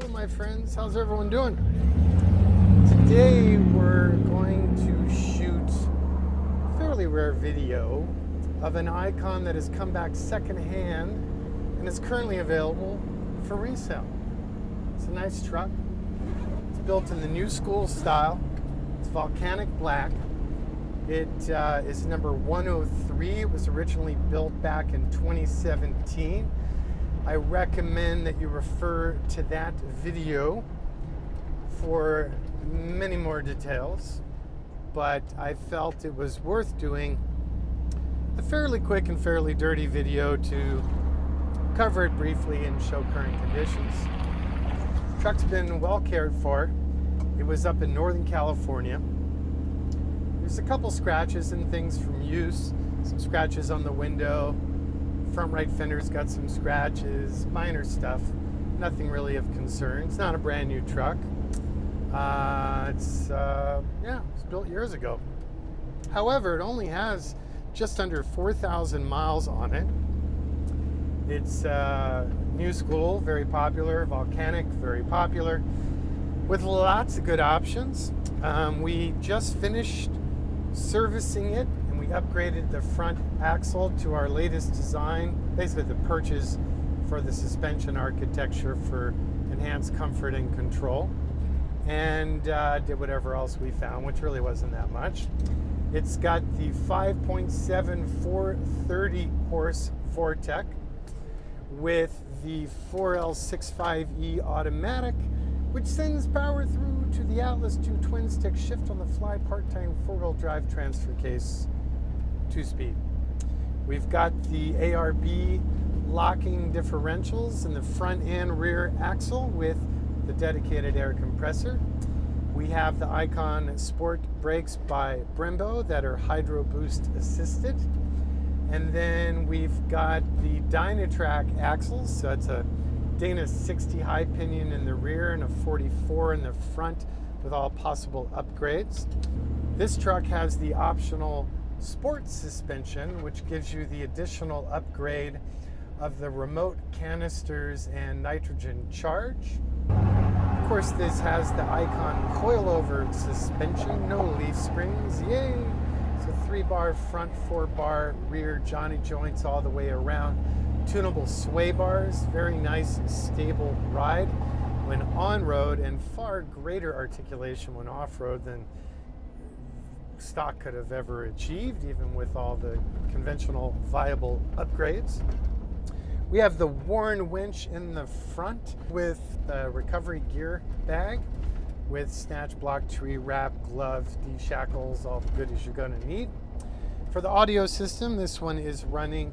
Hello my friends, how's everyone doing? Today we're going to shoot a fairly rare video of an icon that has come back secondhand and is currently available for resale. It's a nice truck. It's built in the new school style. It's volcanic black. It is number 103. It was originally built back in 2017. I recommend that you refer to that video for many more details, but I felt it was worth doing a fairly quick and fairly dirty video to cover it briefly and show current conditions. The truck's been well cared for. It was up in Northern California. There's a couple scratches and things from use, some scratches on the window. Front right fender's got some scratches, minor stuff, nothing really of concern. It's not a brand new truck. It's built years ago. However, it only has just under 4,000 miles on it. It's new school, very popular, volcanic, very popular, with lots of good options. We just finished servicing it, and we upgraded the front axle to our latest design, basically the purchase for the suspension architecture for enhanced comfort and control, and did whatever else we found, which really wasn't that much. It's got the 5.7 430 horse Vortec with the 4L65E automatic, which sends power through to the Atlas 2 twin-stick shift-on-the-fly part-time four-wheel drive transfer case, 2-speed. We've got the ARB locking differentials in the front and rear axle with the dedicated air compressor. We have the Icon Sport brakes by Brembo that are Hydro Boost assisted. And then we've got the Dynatrac axles, so it's a Dana 60 high pinion in the rear and a 44 in the front with all possible upgrades. This truck has the optional sport suspension, which gives you the additional upgrade of the remote canisters and nitrogen charge. Of course, this has the Icon coilover suspension, no leaf springs, yay! So 3-bar front, 4-bar rear Johnny joints all the way around. Tunable sway bars, very nice and stable ride when on-road, and far greater articulation when off-road than stock could have ever achieved, even with all the conventional viable upgrades. We have the Warn winch in the front with the recovery gear bag with snatch block, tree wrap, gloves, D-shackles, all the goodies you're going to need. For the audio system, this one is running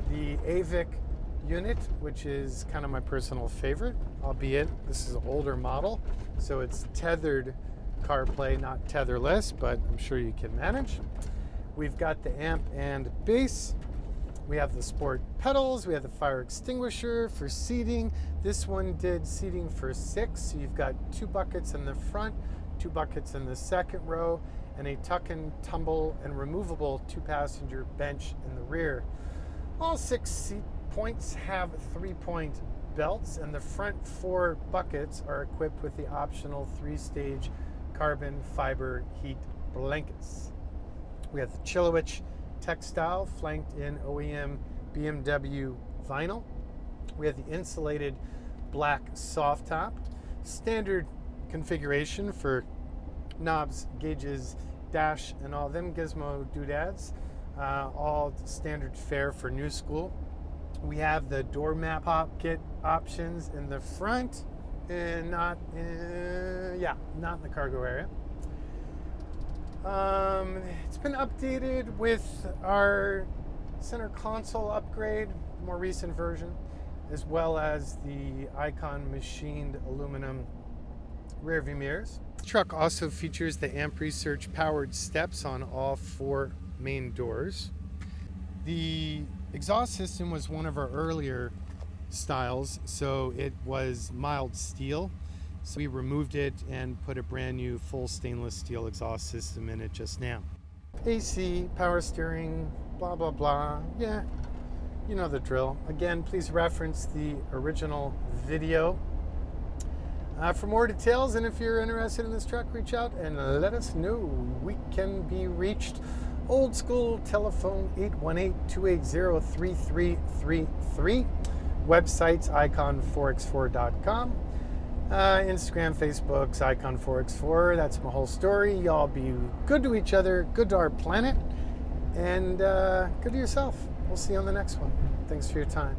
the AVIC unit, which is kind of my personal favorite, albeit this is an older model, so it's tethered CarPlay, not tetherless, but I'm sure you can manage. We've got the amp and bass. We have the sport pedals. We have the fire extinguisher for seating. This one did seating for 6, so you've got 2 buckets in the front, 2 buckets in the second row, and a tuck and tumble and removable 2-passenger bench in the rear. All 6 seat points have 3-point belts, and the front 4 buckets are equipped with the optional 3-stage carbon fiber heat blankets. We have the Chilowich textile flanked in OEM BMW vinyl. We have the insulated black soft top, standard configuration for knobs, gauges, dash, and all them gizmo doodads. All standard fare for new school. We have the door map pop kit options in the front, and not in the cargo area. It's been updated with our center console upgrade, more recent version, as well as the Icon machined aluminum rear view mirrors. The truck also features the Amp Research powered steps on all 4 main doors. The exhaust system was one of our earlier styles, so it was mild steel. So we removed it and put a brand new full stainless steel exhaust system in it just now. AC, power steering, blah, blah, blah. Yeah, you know the drill. Again, please reference the original video. For more details, and if you're interested in this truck, reach out and let us know. We can be reached old school telephone 818-280-3333. Websites icon4x4.com. Instagram, Facebook's icon4x4. That's my whole story. Y'all be good to each other, good to our planet, and good to yourself. We'll see you on the next one. Thanks for your time.